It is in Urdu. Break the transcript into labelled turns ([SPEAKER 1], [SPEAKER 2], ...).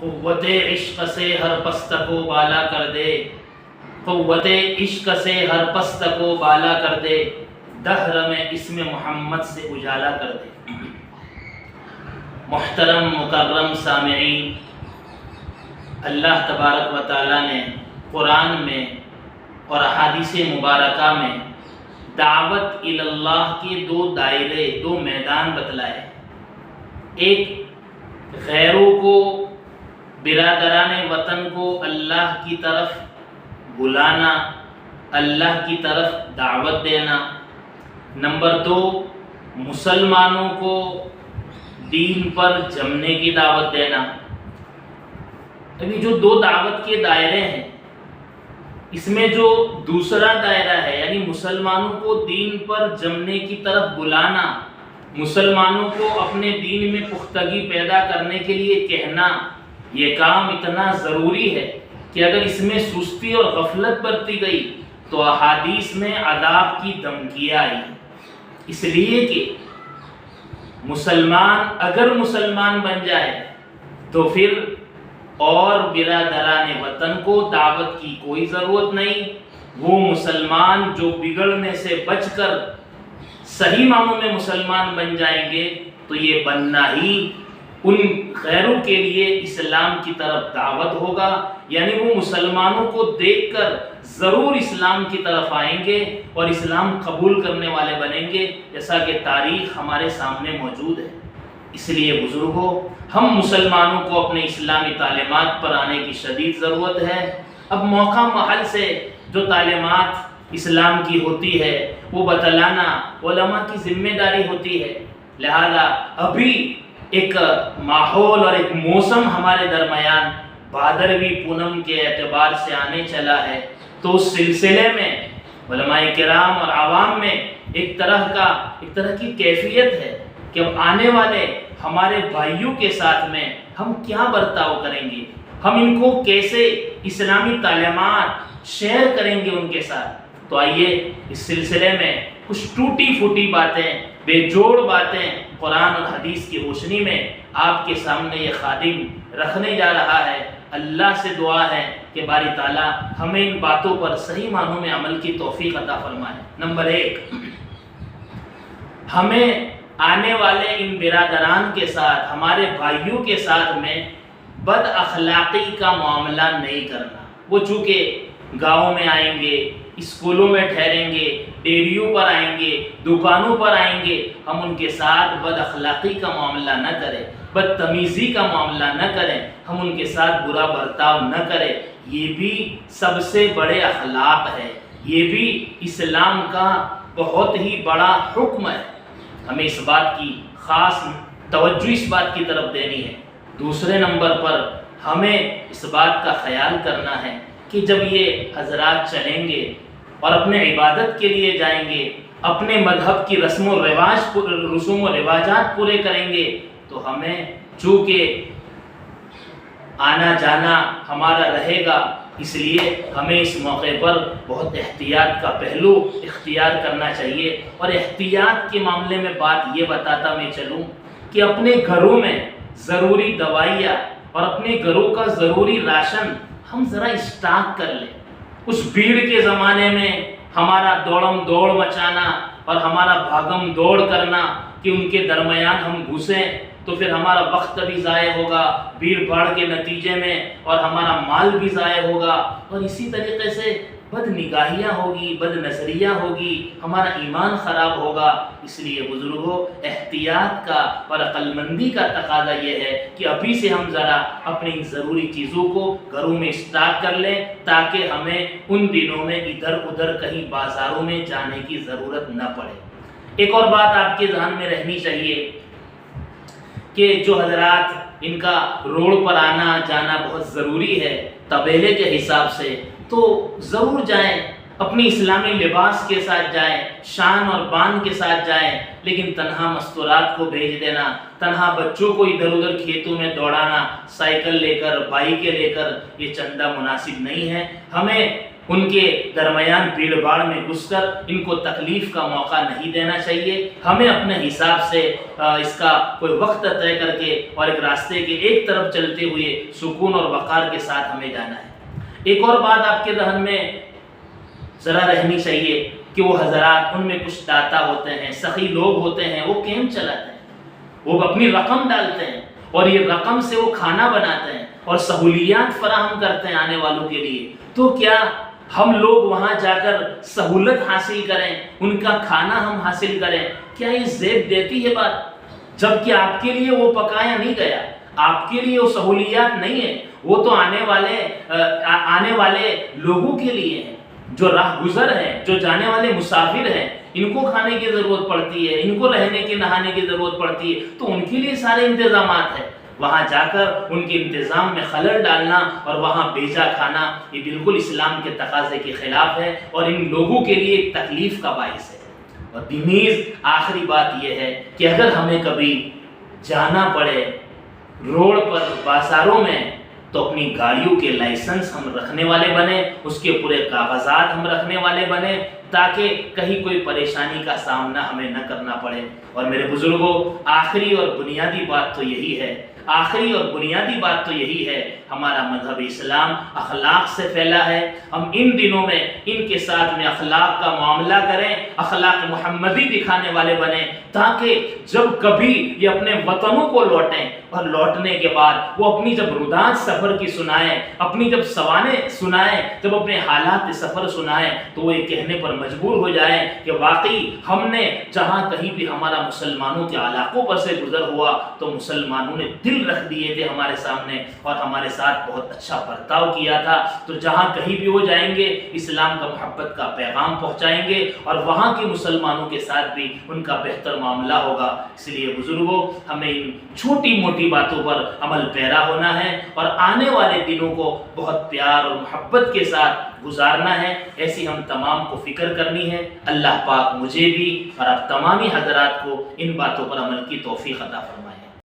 [SPEAKER 1] قوت عشق سے ہر پست کو بالا کر دے، قوت عشق سے ہر پست کو بالا کر دے، دہر میں اسم محمد سے اجالا کر دے۔ محترم مکرم سامعین، اللہ تبارک و تعالیٰ نے قرآن میں اور احادیث مبارکہ میں دعوت اللہ کے دو دائرے، دو میدان بتلائے۔ ایک غیروں کو، برادران وطن کو اللہ کی طرف بلانا، اللہ کی طرف دعوت دینا۔ نمبر دو، مسلمانوں کو دین پر جمنے کی دعوت دینا۔ ابھی جو دو دعوت کے دائرے ہیں، اس میں جو دوسرا دائرہ ہے یعنی مسلمانوں کو دین پر جمنے کی طرف بلانا، مسلمانوں کو اپنے دین میں پختگی پیدا کرنے کے لیے کہنا، یہ کام اتنا ضروری ہے کہ اگر اس میں سستی اور غفلت برتی گئی تو احادیث میں عذاب کی دھمکیاں آئی۔ اس لیے کہ مسلمان اگر مسلمان بن جائے تو پھر اور برادران وطن کو دعوت کی کوئی ضرورت نہیں۔ وہ مسلمان جو بگڑنے سے بچ کر صحیح معنوں میں مسلمان بن جائیں گے تو یہ بننا ہی ان غیروں کے لیے اسلام کی طرف دعوت ہوگا، یعنی وہ مسلمانوں کو دیکھ کر ضرور اسلام کی طرف آئیں گے اور اسلام قبول کرنے والے بنیں گے، جیسا کہ تاریخ ہمارے سامنے موجود ہے۔ اس لیے بزرگوں، ہم مسلمانوں کو اپنے اسلامی تعلیمات پر آنے کی شدید ضرورت ہے۔ اب موقع محل سے جو تعلیمات اسلام کی ہوتی ہے وہ بتلانا علماء کی ذمہ داری ہوتی ہے، لہذا ابھی ایک ماحول اور ایک موسم ہمارے درمیان بھادروی پونم کے اعتبار سے آنے چلا ہے، تو اس سلسلے میں علماء کرام اور عوام میں ایک طرح کی کیفیت ہے کہ اب آنے والے ہمارے بھائیوں کے ساتھ میں ہم کیا برتاؤ کریں گے، ہم ان کو کیسے اسلامی تعلیمات شیئر کریں گے ان کے ساتھ۔ تو آئیے اس سلسلے میں کچھ ٹوٹی پھوٹی باتیں، بے جوڑ باتیں قرآن اور حدیث کی روشنی میں آپ کے سامنے یہ خادم رکھنے جا رہا ہے۔ اللہ سے دعا ہے کہ باری تعالیٰ ہمیں ان باتوں پر صحیح معنوں میں عمل کی توفیق عطا فرمائے۔ نمبر ایک، ہمیں آنے والے ان برادران کے ساتھ، ہمارے بھائیوں کے ساتھ میں بد اخلاقی کا معاملہ نہیں کرنا۔ وہ چونکہ گاؤں میں آئیں گے، اسکولوں میں ٹھہریں گے، ڈیریوں پر آئیں گے، دکانوں پر آئیں گے، ہم ان کے ساتھ بد اخلاقی کا معاملہ نہ کریں، بدتمیزی کا معاملہ نہ کریں، ہم ان کے ساتھ برا برتاؤ نہ کریں۔ یہ بھی سب سے بڑے اخلاق ہے، یہ بھی اسلام کا بہت ہی بڑا حکم ہے۔ ہمیں اس بات کی خاص توجہ اس بات کی طرف دینی ہے۔ دوسرے نمبر پر ہمیں اس بات کا خیال کرنا ہے کہ جب یہ حضرات چلیں گے اور اپنے عبادت کے لیے جائیں گے، اپنے مذہب کی رسم و رواجات پورے کریں گے، تو ہمیں چونکہ آنا جانا ہمارا رہے گا، اس لیے ہمیں اس موقع پر بہت احتیاط کا پہلو اختیار کرنا چاہیے۔ اور احتیاط کے معاملے میں بات یہ بتاتا میں چلوں کہ اپنے گھروں میں ضروری دوائیاں اور اپنے گھروں کا ضروری راشن ہم ذرا اسٹاک کر لیں۔ اس بھیڑ کے زمانے میں ہمارا دوڑم دوڑ مچانا اور ہمارا بھاگم دوڑ کرنا کہ ان کے درمیان ہم گھسیں تو پھر ہمارا وقت بھی ضائع ہوگا بھیڑ بھاڑ کے نتیجے میں، اور ہمارا مال بھی ضائع ہوگا، اور اسی طریقے سے بد نگاہیاں ہوگی، بد نظریہ ہوگی، ہمارا ایمان خراب ہوگا۔ اس لیے بزرگوں، احتیاط کا اور عقل مندی کا تقاضا یہ ہے کہ ابھی سے ہم ذرا اپنی ذروری چیزوں کو گھروں میں اسٹاک کر لیں تاکہ ہمیں ان دنوں میں ادھر ادھر کہیں بازاروں میں جانے کی ضرورت نہ پڑے۔ ایک اور بات آپ کے ذہن میں رہنی چاہیے کہ جو حضرات ان کا روڈ پر آنا جانا بہت ضروری ہے طبیلے کے حساب سے، تو ضرور جائیں، اپنی اسلامی لباس کے ساتھ جائیں، شان اور بان کے ساتھ جائیں، لیکن تنہا مستورات کو بھیج دینا، تنہا بچوں کو ادھر ادھر کھیتوں میں دوڑانا سائیکل لے کر، بائیکیں لے کر، یہ چندہ مناسب نہیں ہے۔ ہمیں ان کے درمیان بھیڑ بھاڑ میں گھس کر ان کو تکلیف کا موقع نہیں دینا چاہیے. ہمیں اپنے حساب سے اس کا کوئی وقت طے کر کے اور ایک راستے کے ایک طرف چلتے ہوئے سکون اور وقار کے ساتھ ہمیں جانا ہے. ایک اور بات آپ کے ذہن میں ذرا رہنی چاہیے کہ وہ حضرات، ان میں کچھ داتا ہوتے ہیں، سخی لوگ ہوتے ہیں، وہ کیمپ چلاتے ہیں، وہ اپنی رقم ڈالتے ہیں اور یہ رقم سے وہ کھانا بناتے ہیں اور سہولیات فراہم کرتے ہیں آنے والوں کے لیے. تو کیا ہم لوگ وہاں جا کر سہولت حاصل کریں، ان کا کھانا ہم حاصل کریں؟ کیا یہ زیب دیتی ہے بات؟ جبکہ آپ کے لیے وہ پکایا نہیں گیا، آپ کے لیے وہ سہولیات نہیں ہے، وہ تو آنے والے لوگوں کے لیے ہیں، جو راہ گزر ہیں، جو جانے والے مسافر ہیں، ان کو کھانے کی ضرورت پڑتی ہے، ان کو رہنے کی نہانے کی ضرورت پڑتی ہے، تو ان کے لیے سارے انتظامات ہیں. وہاں جا کر ان کے انتظام میں خلل ڈالنا اور وہاں بیجا کھانا، یہ بالکل اسلام کے تقاضے کے خلاف ہے اور ان لوگوں کے لیے ایک تکلیف کا باعث ہے. اور نیز آخری بات یہ ہے کہ اگر ہمیں کبھی جانا پڑے روڈ پر، بازاروں میں، تو اپنی گاڑیوں کے لائسنس ہم رکھنے والے بنیں، اس کے پورے کاغذات ہم رکھنے والے بنیں، تاکہ کہیں کوئی پریشانی کا سامنا ہمیں نہ کرنا پڑے. اور میرے بزرگوں، آخری اور بنیادی بات تو یہی ہے، ہمارا مذہب اسلام اخلاق سے پھیلا ہے. ہم ان دنوں میں ان کے ساتھ میں اخلاق کا معاملہ کریں، اخلاق محمدی دکھانے والے بنیں، تاکہ جب کبھی یہ اپنے وطنوں کو لوٹیں اور لوٹنے کے بعد وہ اپنی جب رودات سفر کی سنائیں، اپنی جب سوانح سنائیں، جب اپنے حالات سفر سنائیں، تو وہ یہ کہنے پر مجبور ہو جائیں کہ واقعی ہم نے جہاں کہیں بھی ہمارا مسلمانوں کے علاقوں پر سے گزر ہوا تو مسلمانوں نے دل رکھ دیے تھے ہمارے سامنے اور ہمارے ساتھ بہت اچھا برتاؤ کیا تھا. تو جہاں کہیں بھی وہ جائیں گے اسلام کا محبت کا پیغام پہنچائیں گے اور وہاں کے مسلمانوں کے ساتھ بھی ان کا بہتر معاملہ ہوگا. اس لیے بزرگوں، ہمیں ان چھوٹی موٹی باتوں پر عمل پیرا ہونا ہے اور آنے والے دنوں کو بہت پیار اور محبت کے ساتھ گزارنا ہے. ایسی ہم تمام کو فکر کرنی ہے. اللہ پاک مجھے بھی اور آپ تمامی حضرات کو ان باتوں پر عمل کی توفیق عطا فرمائے.